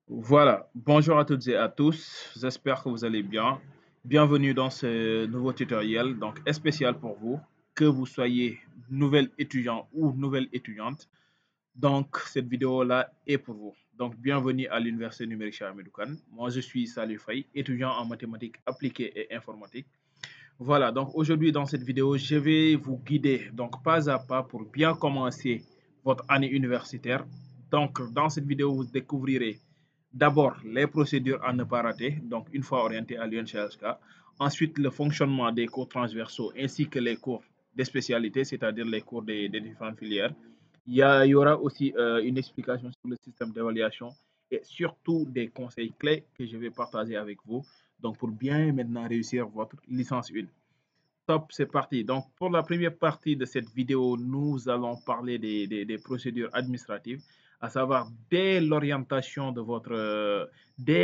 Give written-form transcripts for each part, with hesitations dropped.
Voilà, bonjour à toutes et à tous, j'espère que vous allez bien. Bienvenue dans ce nouveau tutoriel, donc spécial pour vous, que vous soyez nouvel étudiant ou nouvelle étudiante. Donc, cette vidéo-là est pour vous. Donc, bienvenue à l'Université numérique Cheikh Hamidou Kane. Moi, je suis Salih Faye, étudiant en mathématiques appliquées et informatique. Voilà, donc aujourd'hui dans cette vidéo, je vais vous guider donc pas à pas pour bien commencer votre année universitaire. Donc dans cette vidéo, vous découvrirez d'abord les procédures à ne pas rater, donc une fois orienté à l'UNCHK. Ensuite, le fonctionnement des cours transversaux ainsi que les cours des spécialités, c'est-à-dire les cours des différentes filières. Il y aura aussi une explication sur le système d'évaluation et surtout des conseils clés que je vais partager avec vous. Donc, pour bien maintenant réussir votre licence 1. Top, c'est parti. Donc, pour la première partie de cette vidéo, nous allons parler des procédures administratives, à savoir dès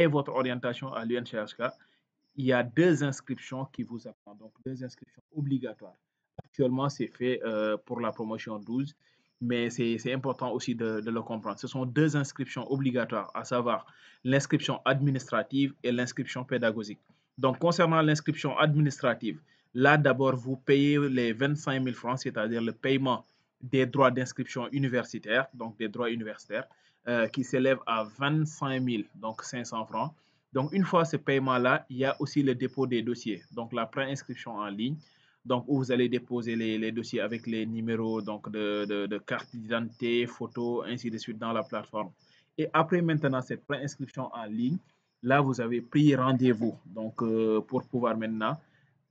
votre orientation à l'UNCHK, il y a deux inscriptions qui vous attendent, donc deux inscriptions obligatoires. Actuellement, c'est fait pour la promotion 12, mais c'est important aussi de le comprendre. Ce sont deux inscriptions obligatoires, à savoir l'inscription administrative et l'inscription pédagogique. Donc, concernant l'inscription administrative, là, d'abord, vous payez les 25 000 francs, c'est-à-dire le paiement des droits d'inscription universitaire, donc des droits universitaires, qui s'élèvent à 25 000, donc 500 francs. Donc, une fois ce paiement-là, il y a aussi le dépôt des dossiers, donc la préinscription en ligne, donc où vous allez déposer les dossiers avec les numéros donc de carte d'identité, photos, ainsi de suite dans la plateforme. Et après maintenant cette préinscription en ligne, là vous avez pris rendez-vous donc pour pouvoir maintenant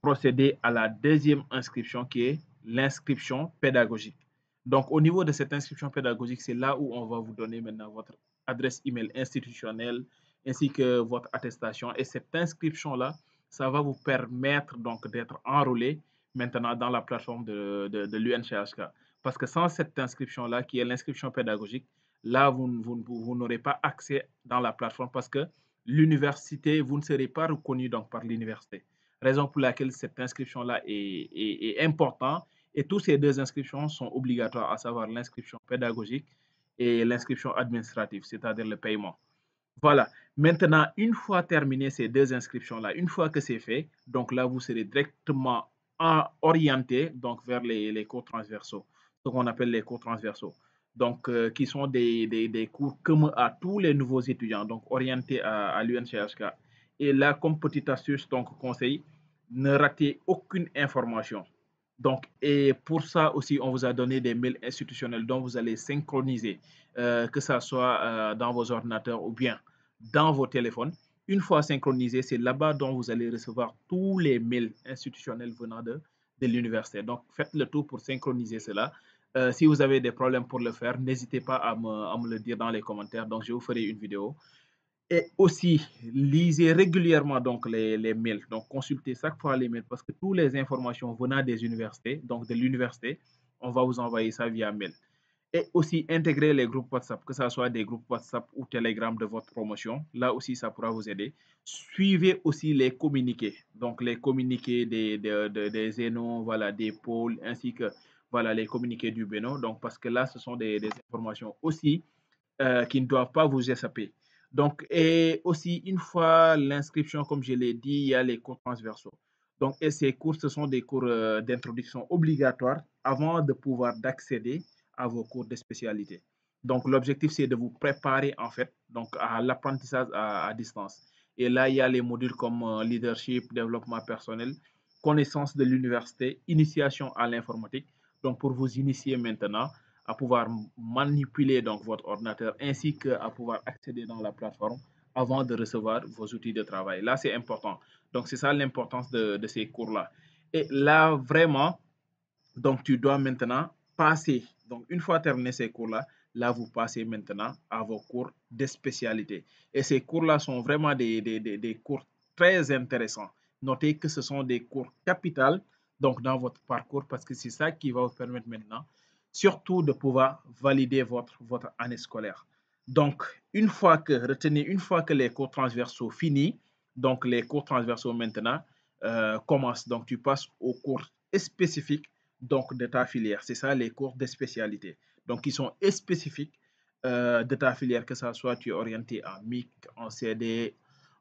procéder à la deuxième inscription qui est l'inscription pédagogique. Donc, au niveau de cette inscription pédagogique, c'est là où on va vous donner maintenant votre adresse email institutionnelle ainsi que votre attestation. Et cette inscription-là, ça va vous permettre donc d'être enrôlé maintenant dans la plateforme de l'UNCHK. Parce que sans cette inscription-là, qui est l'inscription pédagogique, là, vous n'aurez pas accès dans la plateforme parce que l'université, vous ne serez pas reconnu donc par l'université. Raison pour laquelle cette inscription-là est importante. Et toutes ces deux inscriptions sont obligatoires, à savoir l'inscription pédagogique et l'inscription administrative, c'est-à-dire le paiement. Voilà. Maintenant, une fois terminé ces deux inscriptions-là, une fois que c'est fait, donc là, vous serez directement orienté donc, vers les cours transversaux, ce qu'on appelle les cours transversaux, donc qui sont des cours communs à tous les nouveaux étudiants, donc orientés à l'UNCHK. Et là, comme petite astuce, donc conseil, ne ratez aucune information. Donc, et pour ça aussi, on vous a donné des mails institutionnels dont vous allez synchroniser, que ce soit dans vos ordinateurs ou bien dans vos téléphones. Une fois synchronisé, c'est là-bas dont vous allez recevoir tous les mails institutionnels venant de l'université. Donc, faites le tout pour synchroniser cela. Si vous avez des problèmes pour le faire, n'hésitez pas à me le dire dans les commentaires. Donc, je vous ferai une vidéo. Et aussi, lisez régulièrement donc les mails. Donc, consultez chaque fois les mails parce que toutes les informations venant des universités, donc de l'université, on va vous envoyer ça via mail. Et aussi intégrer les groupes WhatsApp, que ce soit des groupes WhatsApp ou Telegram de votre promotion. Là aussi, ça pourra vous aider. Suivez aussi les communiqués. Donc, les communiqués des Zénon, voilà, des pôles, ainsi que voilà, les communiqués du Beno. Donc, parce que là, ce sont des informations aussi qui ne doivent pas vous échapper. Donc, et aussi, une fois l'inscription, comme je l'ai dit, il y a les cours transversaux. Donc, et ces cours, ce sont des cours d'introduction obligatoires avant de pouvoir d'accéder à vos cours de spécialité. Donc, l'objectif, c'est de vous préparer, en fait, donc, à l'apprentissage à distance. Et là, il y a les modules comme leadership, développement personnel, connaissance de l'université, initiation à l'informatique. Donc, pour vous initier maintenant à pouvoir manipuler donc votre ordinateur ainsi qu'à pouvoir accéder dans la plateforme avant de recevoir vos outils de travail. Là, c'est important. Donc, c'est ça l'importance de ces cours-là. Et là, vraiment, donc, tu dois maintenant passer. Donc, une fois terminé ces cours-là, là, vous passez maintenant à vos cours de spécialité. Et ces cours-là sont vraiment des cours très intéressants. Notez que ce sont des cours capitaux donc dans votre parcours parce que c'est ça qui va vous permettre maintenant surtout de pouvoir valider votre année scolaire. Donc, une fois que les cours transversaux finis, donc les cours transversaux maintenant commencent. Donc, tu passes aux cours spécifiques donc, de ta filière. C'est ça les cours de spécialité. Donc, qui sont spécifiques de ta filière, que ça soit tu es orienté en MIC, en CD,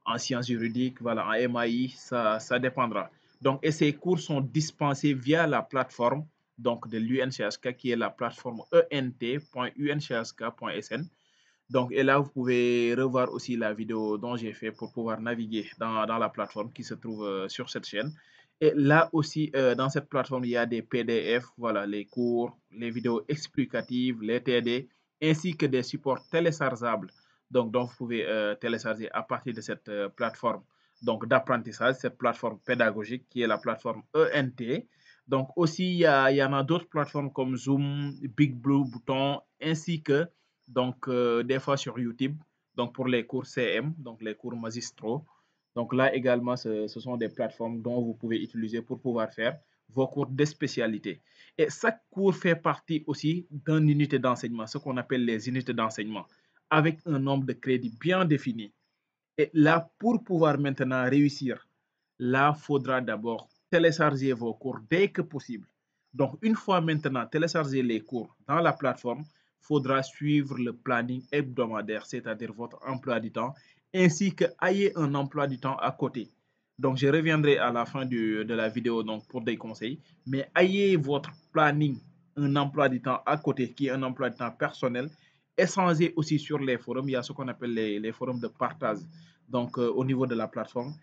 en sciences juridiques, voilà, en MAI, ça dépendra. Donc, et ces cours sont dispensés via la plateforme donc, de l'UNCHK, qui est la plateforme ent.unchsk.sn. Donc, et là, vous pouvez revoir aussi la vidéo dont j'ai fait pour pouvoir naviguer dans la plateforme qui se trouve sur cette chaîne. Et là aussi, dans cette plateforme, il y a des PDF, voilà, les cours, les vidéos explicatives, les TD, ainsi que des supports téléchargeables. Donc vous pouvez télécharger à partir de cette plateforme donc d'apprentissage, cette plateforme pédagogique qui est la plateforme ENT. Donc aussi, il y en a d'autres plateformes comme Zoom, Big Blue Button, ainsi que donc des fois sur YouTube, donc pour les cours CM, donc les cours magistraux. Donc là également, ce sont des plateformes dont vous pouvez utiliser pour pouvoir faire vos cours de spécialité. Et chaque cours fait partie aussi d'une unité d'enseignement, ce qu'on appelle les unités d'enseignement, avec un nombre de crédits bien défini. Et là, pour pouvoir maintenant réussir, là, il faudra d'abord télécharger vos cours dès que possible. Donc, une fois maintenant télécharger les cours dans la plateforme, il faudra suivre le planning hebdomadaire, c'est-à-dire votre emploi du temps, ainsi que ayez un emploi du temps à côté. Donc, je reviendrai à la fin de la vidéo donc, pour des conseils, mais ayez votre planning, un emploi du temps à côté, qui est un emploi du temps personnel. Échangez aussi sur les forums, il y a ce qu'on appelle les forums de partage donc au niveau de la plateforme.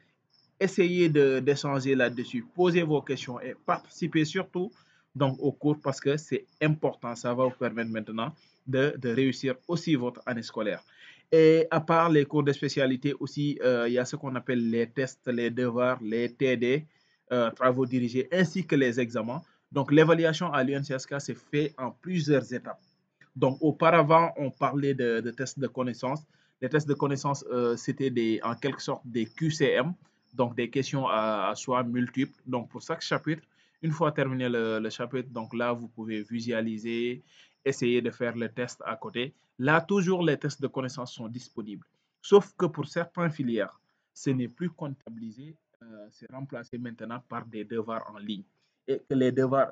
Essayez d'échanger là-dessus, posez vos questions et participez surtout donc au cours parce que c'est important, ça va vous permettre maintenant de réussir aussi votre année scolaire. Et à part les cours de spécialité aussi, il y a ce qu'on appelle les tests, les devoirs, les TD, travaux dirigés, ainsi que les examens. Donc l'évaluation à l'UNCSK se fait en plusieurs étapes. Donc, auparavant, on parlait de tests de connaissances. Les tests de connaissances, c'était en quelque sorte des QCM, donc des questions à choix multiples. Donc, pour chaque chapitre, une fois terminé le chapitre, donc là, vous pouvez visualiser, essayer de faire le test à côté. Là, toujours, les tests de connaissances sont disponibles. Sauf que pour certaines filières, ce n'est plus comptabilisé, c'est remplacé maintenant par des devoirs en ligne. Et que les devoirs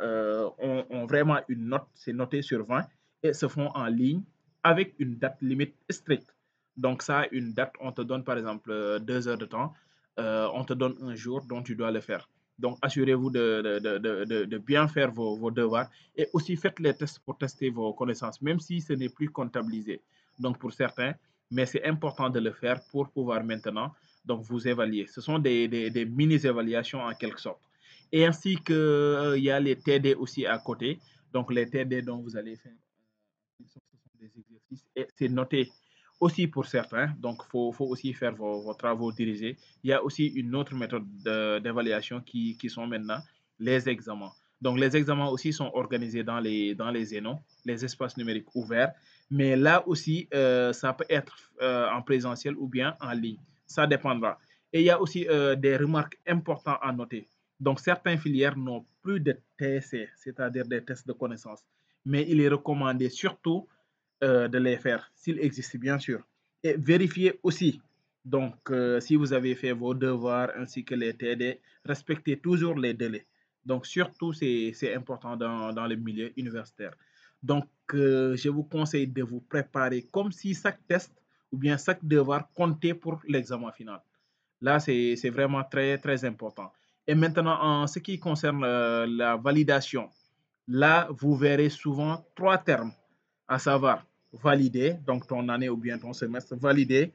ont vraiment une note, c'est noté sur 20 et se font en ligne avec une date limite stricte. Donc ça, une date, on te donne par exemple 2 heures de temps, on te donne un jour dont tu dois le faire. Donc assurez-vous de bien faire vos devoirs et aussi faites les tests pour tester vos connaissances, même si ce n'est plus comptabilisé. Donc pour certains, mais c'est important de le faire pour pouvoir maintenant donc vous évaluer. Ce sont des mini-évaluations en quelque sorte. Et ainsi que il y a les TD aussi à côté. Donc les TD dont vous allez faire ce sont des exercices et c'est noté aussi pour certains. Donc, faut aussi faire vos travaux dirigés. Il y a aussi une autre méthode d'évaluation qui sont maintenant les examens. Donc, les examens aussi sont organisés dans les zénons, les espaces numériques ouverts. Mais là aussi, ça peut être en présentiel ou bien en ligne. Ça dépendra. Et il y a aussi des remarques importantes à noter. Donc, certaines filières n'ont plus de TC, c'est-à-dire des tests de connaissances, mais il est recommandé surtout de les faire, s'il existe bien sûr. Et vérifiez aussi, donc si vous avez fait vos devoirs ainsi que les TD, respectez toujours les délais. Donc surtout, c'est important dans le milieu universitaire. Donc je vous conseille de vous préparer comme si chaque test ou bien chaque devoir comptait pour l'examen final. Là, c'est vraiment très, très important. Et maintenant, en ce qui concerne la validation, là, vous verrez souvent 3 termes, à savoir validé, donc ton année ou bien ton semestre, validé,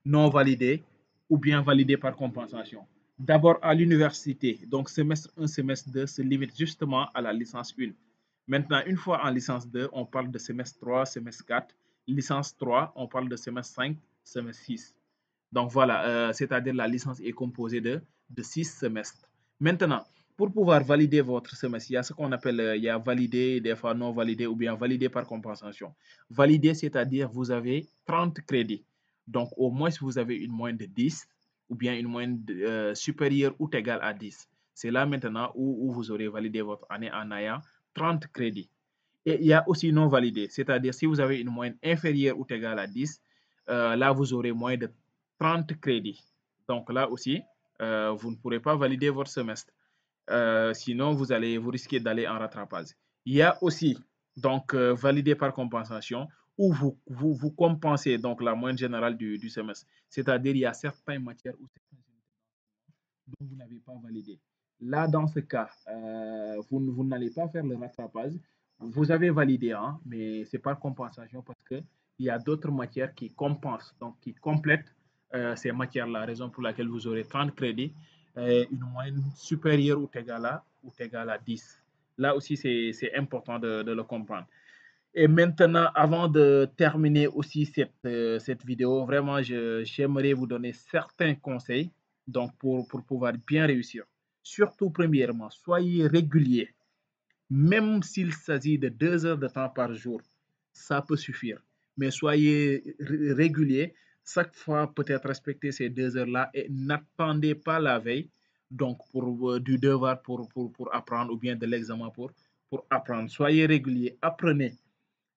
non validé ou bien validé par compensation. D'abord, à l'université, donc semestre 1, semestre 2 se limite justement à la licence 1. Maintenant, une fois en licence 2, on parle de semestre 3, semestre 4. Licence 3, on parle de semestre 5, semestre 6. Donc voilà, c'est-à-dire la licence est composée de 6 semestres. Maintenant, pour pouvoir valider votre semestre, il y a ce qu'on appelle, il y a validé, des fois non validé ou bien validé par compensation. Validé, c'est-à-dire vous avez 30 crédits. Donc au moins vous avez une moyenne de 10 ou bien une moyenne supérieure ou égale à 10. C'est là maintenant où vous aurez validé votre année en ayant 30 crédits. Et il y a aussi non validé, c'est-à-dire si vous avez une moyenne inférieure ou égale à 10, là vous aurez moins de 30 crédits. Donc là aussi, vous ne pourrez pas valider votre semestre. Sinon, vous risquez d'aller en rattrapage. Il y a aussi donc validé par compensation où vous compensez donc la moyenne générale du semestre. C'est-à-dire, il y a certaines matières ou certaines dont vous n'avez pas validé. Là, dans ce cas, vous n'allez pas faire le rattrapage. Vous avez validé, hein, mais c'est pas compensation parce qu'il y a d'autres matières qui compensent, donc qui complètent ces matières-là, raison pour laquelle vous aurez 30 crédits, une moyenne supérieure ou égale à 10. Là aussi, c'est important de le comprendre. Et maintenant, avant de terminer aussi cette vidéo, vraiment, j'aimerais vous donner certains conseils donc pour pouvoir bien réussir. Surtout, premièrement, soyez régulier. Même s'il s'agit de 2 heures de temps par jour, ça peut suffire. Mais soyez régulier. Chaque fois, peut-être respecter ces 2 heures-là et n'attendez pas la veille donc pour du devoir pour apprendre ou bien de l'examen pour apprendre. Soyez régulier, apprenez.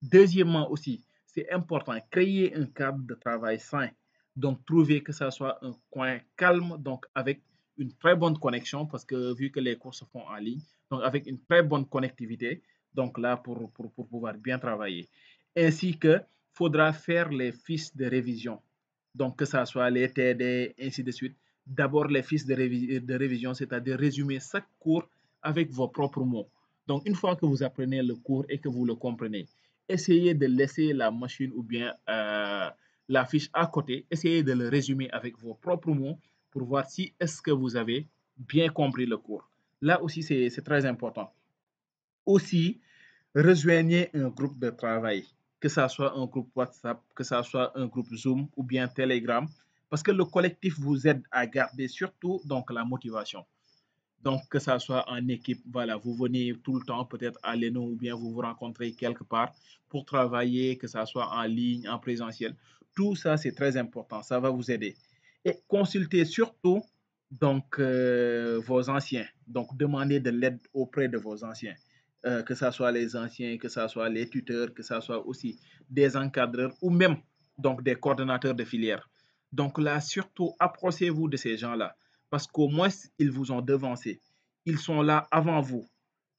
Deuxièmement aussi, c'est important, créer un cadre de travail sain. Donc, trouver que ça soit un coin calme, donc avec une très bonne connexion, parce que vu que les cours se font en ligne, donc avec une très bonne connectivité, donc là, pour pouvoir bien travailler. Ainsi que, faudra faire les fiches de révision. Donc, que ça soit les TD, ainsi de suite. D'abord, les fiches de révision, c'est-à-dire résumer chaque cours avec vos propres mots. Donc, une fois que vous apprenez le cours et que vous le comprenez, essayez de laisser la machine ou bien la fiche à côté, essayez de le résumer avec vos propres mots pour voir si est-ce que vous avez bien compris le cours. Là aussi, c'est très important. Aussi, rejoignez un groupe de travail, que ce soit un groupe WhatsApp, que ce soit un groupe Zoom ou bien Telegram, parce que le collectif vous aide à garder surtout donc la motivation. Donc, que ça soit en équipe, voilà, vous venez tout le temps peut-être à l'ENO ou bien vous vous rencontrez quelque part pour travailler, que ça soit en ligne, en présentiel. Tout ça, c'est très important. Ça va vous aider. Et consultez surtout donc vos anciens. Donc, demandez de l'aide auprès de vos anciens. Que ce soit les anciens, que ce soit les tuteurs, que ce soit aussi des encadreurs ou même donc des coordonnateurs de filière. Donc là, surtout, approchez-vous de ces gens-là parce qu'au moins, ils vous ont devancé. Ils sont là avant vous.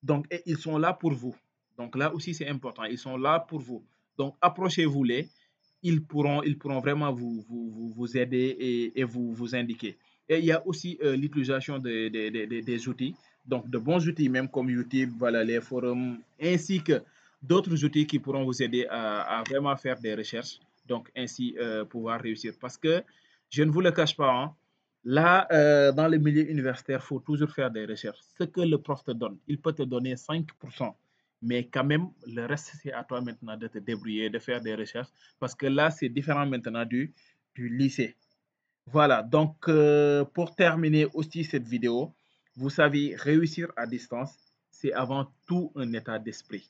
Donc, et ils sont là pour vous. Donc là aussi, c'est important. Ils sont là pour vous. Donc, approchez-vous-les. Ils pourront vraiment vous aider et vous indiquer. Et il y a aussi l'utilisation des outils, donc de bons outils, même comme YouTube, voilà, les forums, ainsi que d'autres outils qui pourront vous aider à vraiment faire des recherches, donc ainsi pouvoir réussir. Parce que je ne vous le cache pas, hein, là, dans le milieu universitaire, il faut toujours faire des recherches. Ce que le prof te donne, il peut te donner 5%, mais quand même, le reste, c'est à toi maintenant de te débrouiller, de faire des recherches, parce que là, c'est différent maintenant du lycée. Voilà, donc pour terminer aussi cette vidéo, vous savez, réussir à distance, c'est avant tout un état d'esprit.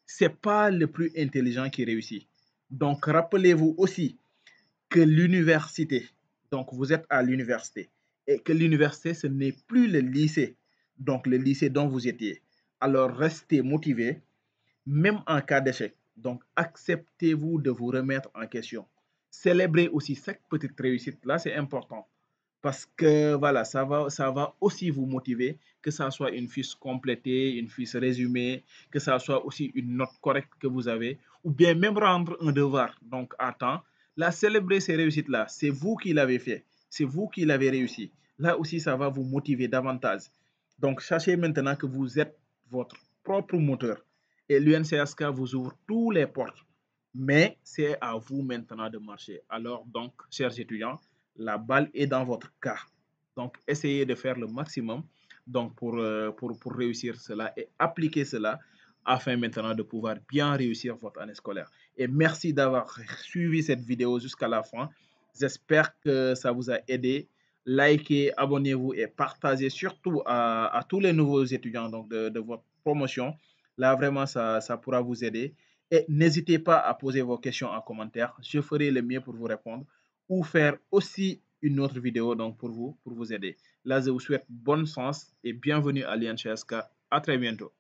Ce n'est pas le plus intelligent qui réussit. Donc, rappelez-vous aussi que l'université, donc vous êtes à l'université, et que l'université, ce n'est plus le lycée, donc le lycée dont vous étiez. Alors, restez motivé, même en cas d'échec. Donc, acceptez-vous de vous remettre en question. Célébrez aussi chaque petite réussite. Là, c'est important. Parce que voilà, ça va aussi vous motiver, que ça soit une fiche complétée, une fiche résumée, que ça soit aussi une note correcte que vous avez, ou bien même rendre un devoir, donc à temps. Là, célébrer ces réussites-là, c'est vous qui l'avez fait, c'est vous qui l'avez réussi. Là aussi, ça va vous motiver davantage. Donc, sachez maintenant que vous êtes votre propre moteur et l'UNCSK vous ouvre tous les portes. Mais c'est à vous maintenant de marcher. Alors, donc, chers étudiants, la balle est dans votre cas. Donc, essayez de faire le maximum donc pour réussir cela et appliquer cela afin maintenant de pouvoir bien réussir votre année scolaire. Et merci d'avoir suivi cette vidéo jusqu'à la fin. J'espère que ça vous a aidé. Likez, abonnez-vous et partagez surtout à tous les nouveaux étudiants donc de votre promotion. Là, vraiment, ça pourra vous aider. Et n'hésitez pas à poser vos questions en commentaire. Je ferai le mieux pour vous répondre ou faire aussi une autre vidéo donc pour vous aider. Là, je vous souhaite bonne chance et bienvenue à l'INCSK. À très bientôt.